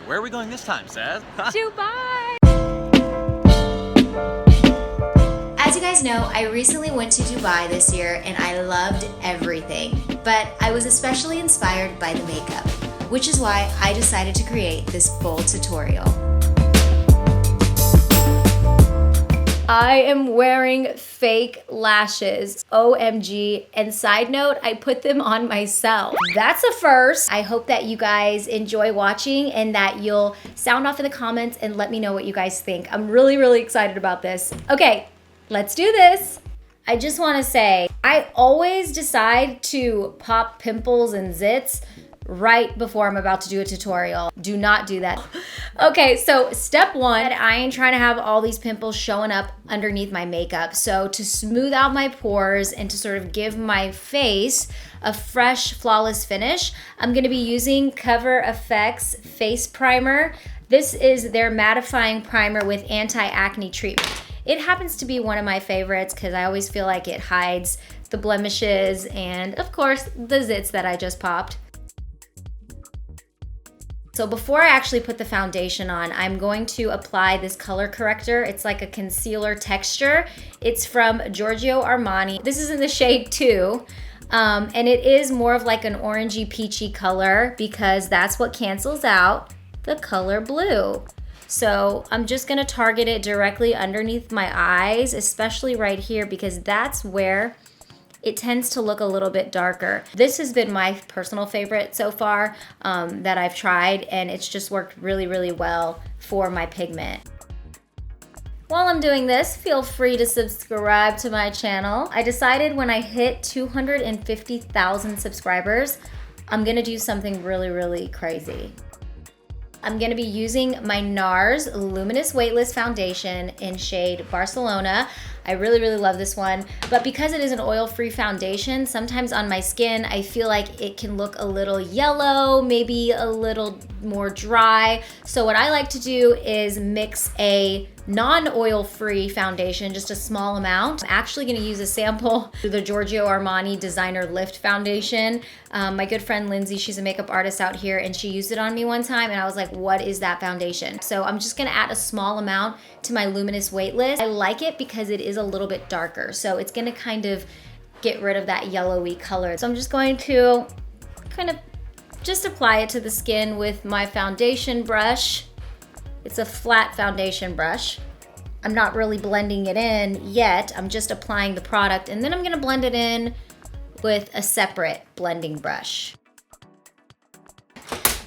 Where are we going this time, Saz? Dubai! As you guys know, I recently went to Dubai this year and I loved everything, but I was especially inspired by the makeup, which is why I decided to create this full tutorial. I am wearing fake lashes, OMG, and side note, I put them on myself. That's a first. I hope that you guys enjoy watching and that you'll sound off in the comments and let me know what you guys think. I'm really, really excited about this. Okay, let's do this. I just wanna say, I always decide to pop pimples and zits right before I'm about to do a tutorial. Do not do that. Okay, so step one, I ain't trying to have all these pimples showing up underneath my makeup. So to smooth out my pores and to sort of give my face a fresh, flawless finish, I'm gonna be using Cover FX Face Primer. This is their mattifying primer with anti-acne treatment. It happens to be one of my favorites because I always feel like it hides the blemishes and of course the zits that I just popped. So before I actually put the foundation on, I'm going to apply this color corrector. It's like a concealer texture. It's from Giorgio Armani. This is in the shade 2. And it is more of like an orangey peachy color because that's what cancels out the color blue. So I'm just gonna target it directly underneath my eyes, especially right here because that's where it tends to look a little bit darker. This has been my personal favorite so far that I've tried, and it's just worked really, really well for my pigment. While I'm doing this, feel free to subscribe to my channel. I decided when I hit 250,000 subscribers, I'm gonna do something really, really crazy. I'm gonna be using my NARS Luminous Weightless foundation in shade Barcelona. I really, really love this one, but because it is an oil-free foundation, sometimes on my skin, I feel like it can look a little yellow, maybe a little more dry. So what I like to do is mix a non-oil-free foundation, just a small amount. I'm actually gonna use a sample of the Giorgio Armani Designer Lift Foundation. My good friend Lindsay, she's a makeup artist out here, and she used it on me one time, and I was like, what is that foundation? So I'm just gonna add a small amount to my Luminous Weightless. I like it because it is a little bit darker, so it's gonna kind of get rid of that yellowy color. So I'm just going to kind of just apply it to the skin with my foundation brush. It's a flat foundation brush. I'm not really blending it in yet. I'm just applying the product, and then I'm gonna blend it in with a separate blending brush.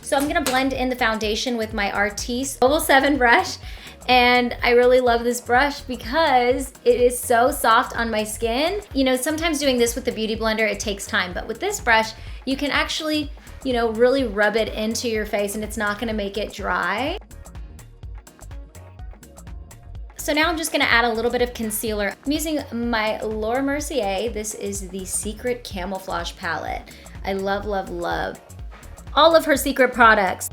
So I'm gonna blend in the foundation with my Artis Oval 7 brush, and I really love this brush because it is so soft on my skin. You know, sometimes doing this with the Beauty Blender, it takes time, but with this brush, you can actually, you know, really rub it into your face and it's not gonna make it dry. So now I'm just gonna add a little bit of concealer. I'm using my Laura Mercier. This is the Secret Camouflage palette. I love, love, love all of her secret products.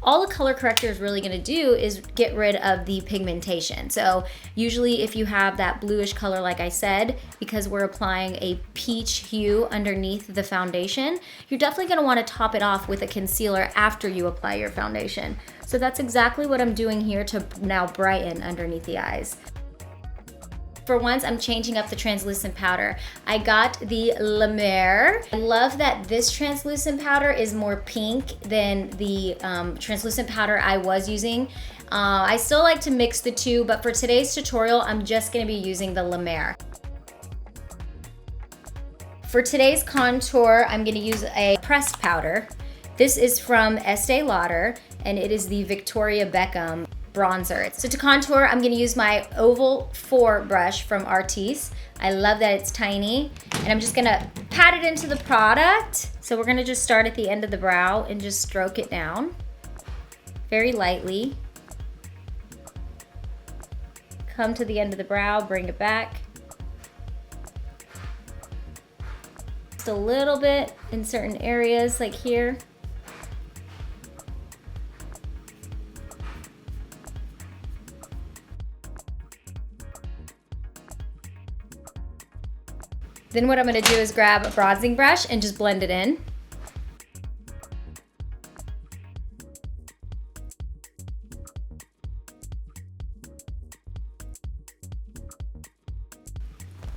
All a color corrector is really gonna do is get rid of the pigmentation. So usually if you have that bluish color, like I said, because we're applying a peach hue underneath the foundation, you're definitely gonna wanna top it off with a concealer after you apply your foundation. So that's exactly what I'm doing here to now brighten underneath the eyes. For once, I'm changing up the translucent powder. I got the Mercier. I love that this translucent powder is more pink than the translucent powder I was using. I still like to mix the two, but for today's tutorial, I'm just gonna be using the Mercier. For today's contour, I'm gonna use a pressed powder. This is from Estee Lauder, and it is the Victoria Beckham bronzer. So to contour, I'm gonna use my Oval 4 brush from Artis. I love that it's tiny, and I'm just gonna pat it into the product. So we're gonna just start at the end of the brow and just stroke it down very lightly. Come to the end of the brow, bring it back. Just a little bit in certain areas, like here. Then what I'm gonna do is grab a bronzing brush and just blend it in.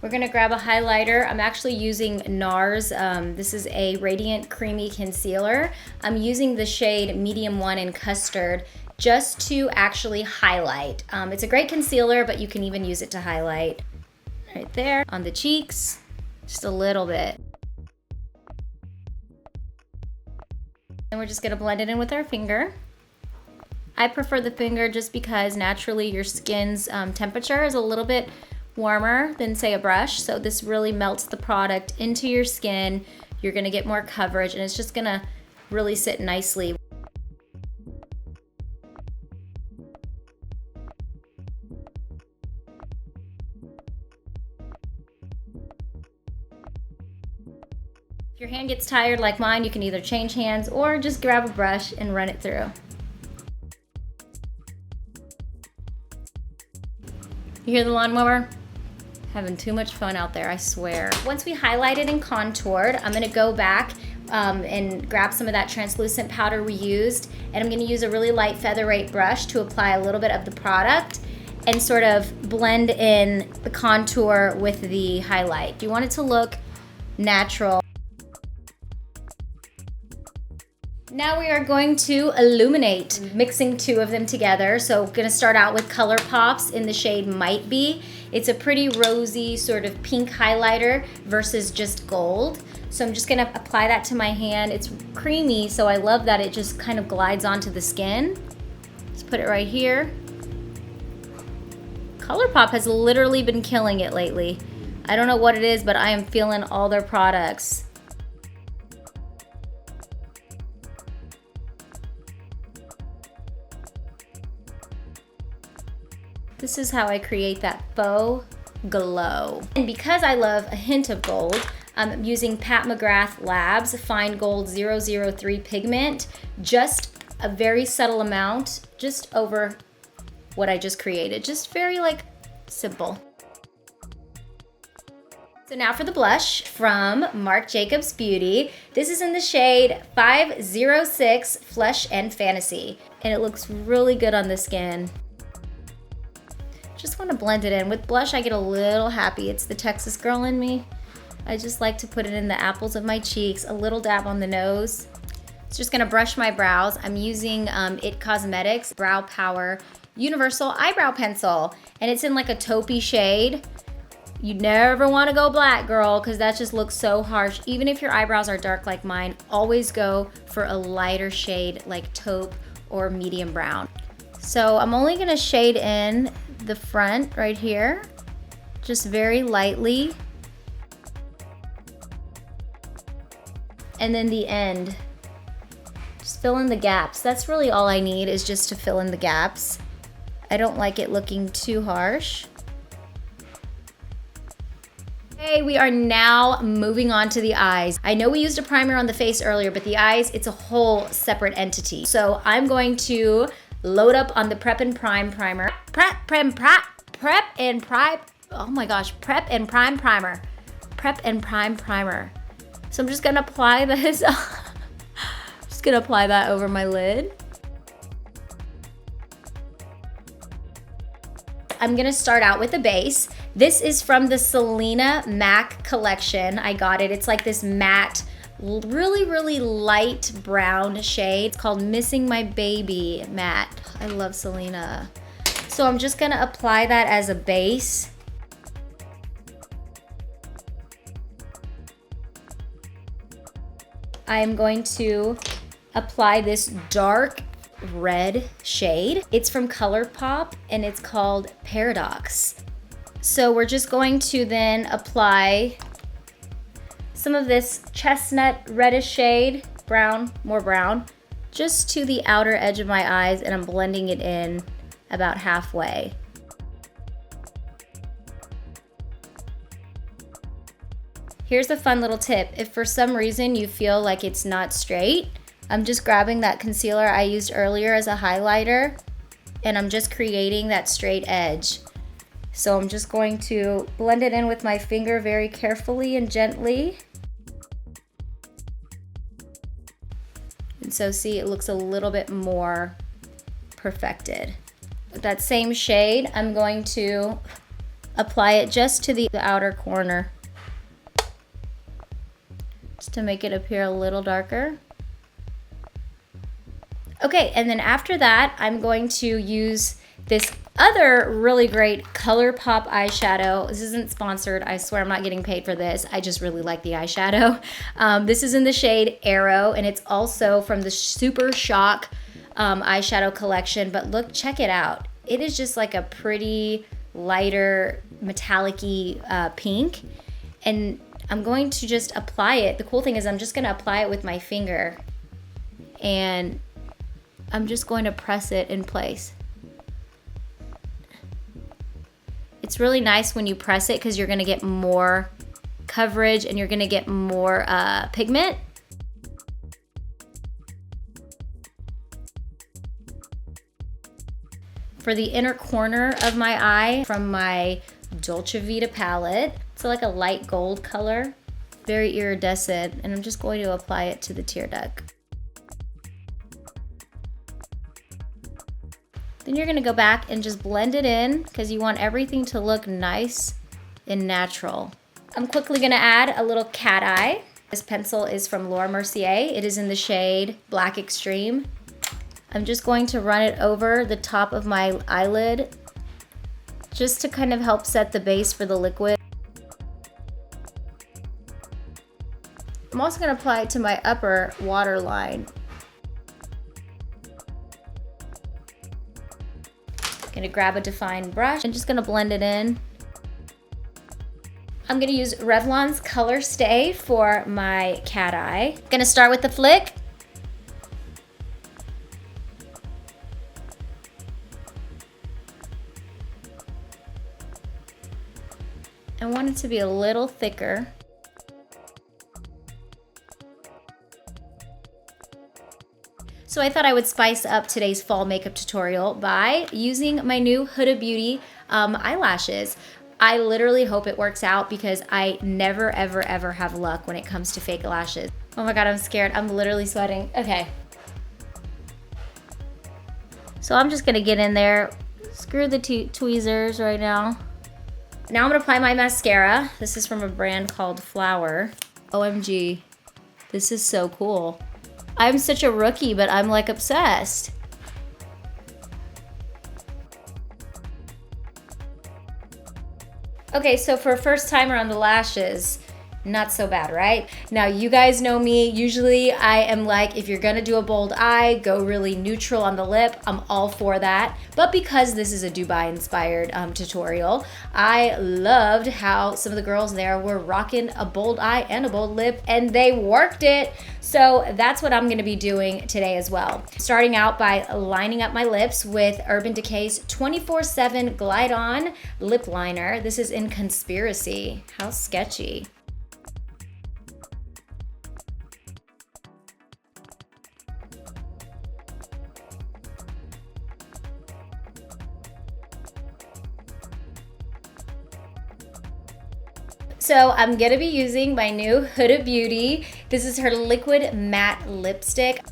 We're gonna grab a highlighter. I'm actually using NARS. This is a Radiant Creamy Concealer. I'm using the shade Medium 1 in Custard just to actually highlight. It's a great concealer, but you can even use it to highlight. Right there on the cheeks, just a little bit. And we're just gonna blend it in with our finger. I prefer the finger just because naturally your skin's temperature is a little bit warmer than say a brush. So this really melts the product into your skin. You're gonna get more coverage and it's just gonna really sit nicely. If your hand gets tired like mine, you can either change hands or just grab a brush and run it through. You hear the lawnmower? Having too much fun out there, I swear. Once we highlighted and contoured, I'm gonna go back and grab some of that translucent powder we used, and I'm gonna use a really light featherweight brush to apply a little bit of the product and sort of blend in the contour with the highlight. You want it to look natural. Now we are going to illuminate, mixing two of them together. So I'm gonna start out with Color Pops in the shade Might Be. It's a pretty rosy sort of pink highlighter versus just gold. So I'm just gonna apply that to my hand. It's creamy, so I love that it just kind of glides onto the skin. Just put it right here. ColourPop has literally been killing it lately. I don't know what it is, but I am feeling all their products. This is how I create that faux glow. And because I love a hint of gold, I'm using Pat McGrath Labs Fine Gold 003 pigment, just a very subtle amount, just over what I just created. Just very like simple. So now for the blush from Marc Jacobs Beauty. This is in the shade 506 Flesh and Fantasy, and it looks really good on the skin. Just want to blend it in. With blush, I get a little happy. It's the Texas girl in me. I just like to put it in the apples of my cheeks, a little dab on the nose. It's just gonna brush my brows. I'm using IT Cosmetics Brow Power Universal Eyebrow Pencil, and it's in like a taupey shade. You never wanna go black, girl, because that just looks so harsh. Even if your eyebrows are dark like mine, always go for a lighter shade like taupe or medium brown. So I'm only gonna shade in the front right here, just very lightly. And then the end, just fill in the gaps. That's really all I need, is just to fill in the gaps. I don't like it looking too harsh. Okay, we are now moving on to the eyes. I know we used a primer on the face earlier, but the eyes, it's a whole separate entity. So I'm going to load up on the Prep and Prime primer. Prep and Prime primer. Prep and Prime primer. So I'm just gonna apply this. Just gonna apply that over my lid. I'm gonna start out with the base. This is from the Selena MAC collection. I got it. It's like this matte, really light brown shade. It's called Missing My Baby Matte. I love Selena. So I'm just gonna apply that as a base. I am going to apply this dark red shade. It's from ColourPop and it's called Paradox. So we're just going to then apply some of this chestnut reddish shade, brown, more brown, just to the outer edge of my eyes, and I'm blending it in about halfway. Here's a fun little tip. If for some reason you feel like it's not straight, I'm just grabbing that concealer I used earlier as a highlighter, and I'm just creating that straight edge. So I'm just going to blend it in with my finger very carefully and gently. And so see, it looks a little bit more perfected. With that same shade, I'm going to apply it just to the outer corner, just to make it appear a little darker. Okay, and then after that, I'm going to use this other really great ColourPop eyeshadow. This isn't sponsored. I swear I'm not getting paid for this. I just really like the eyeshadow. This is in the shade Arrow, and it's also from the Super Shock eyeshadow collection. But look, check it out. It is just like a pretty lighter metallic-y pink. And I'm going to just apply it. The cool thing is I'm just going to apply it with my finger. And I'm just going to press it in place. It's really nice when you press it because you're gonna get more coverage and you're gonna get more pigment. For the inner corner of my eye, from my Dolce Vita palette, it's like a light gold color, very iridescent, and I'm just going to apply it to the tear duct. Then you're gonna go back and just blend it in because you want everything to look nice and natural. I'm quickly gonna add a little cat eye. This pencil is from Laura Mercier. It is in the shade Black Extreme. I'm just going to run it over the top of my eyelid just to kind of help set the base for the liquid. I'm also gonna apply it to my upper waterline. Gonna grab a defined brush and just gonna blend it in. I'm gonna use Revlon's Color Stay for my cat eye. Gonna start with the flick. I want it to be a little thicker. So I thought I would spice up today's fall makeup tutorial by using my new Huda Beauty eyelashes. I literally hope it works out because I never, ever, ever have luck when it comes to fake lashes. Oh my God, I'm scared. I'm literally sweating. Okay. So I'm just gonna get in there, screw the tweezers right now. Now I'm gonna apply my mascara. This is from a brand called Flower. OMG, this is so cool. I'm such a rookie, but I'm like obsessed. Okay, so for a first timer on the lashes, not so bad, right? Now, you guys know me. Usually I am like, if you're gonna do a bold eye, go really neutral on the lip. I'm all for that. But because this is a Dubai inspired tutorial, I loved how some of the girls there were rocking a bold eye and a bold lip, and they worked it. So that's what I'm gonna be doing today as well. Starting out by lining up my lips with Urban Decay's 24/7 Glide On Lip Liner. This is in Conspiracy. How sketchy. So I'm gonna be using my new Huda Beauty. This is her liquid matte lipstick.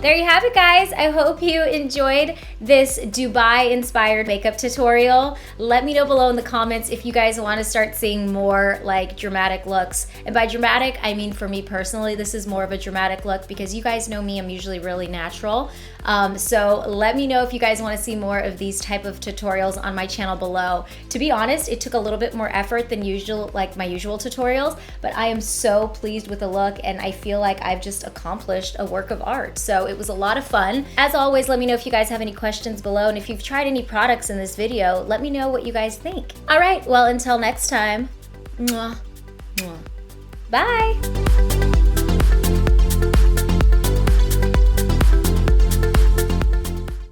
There you have it, guys. I hope you enjoyed this Dubai inspired makeup tutorial. Let me know below in the comments if you guys want to start seeing more like dramatic looks. And by dramatic, I mean for me personally, this is more of a dramatic look because you guys know me, I'm usually really natural. So let me know if you guys want to see more of these type of tutorials on my channel below. To be honest, it took a little bit more effort than usual, like my usual tutorials, but I am so pleased with the look and I feel like I've just accomplished a work of art. So it was a lot of fun. As always, let me know if you guys have any questions below, and if you've tried any products in this video, let me know what you guys think. All right, well, until next time, mwah, mwah. Bye.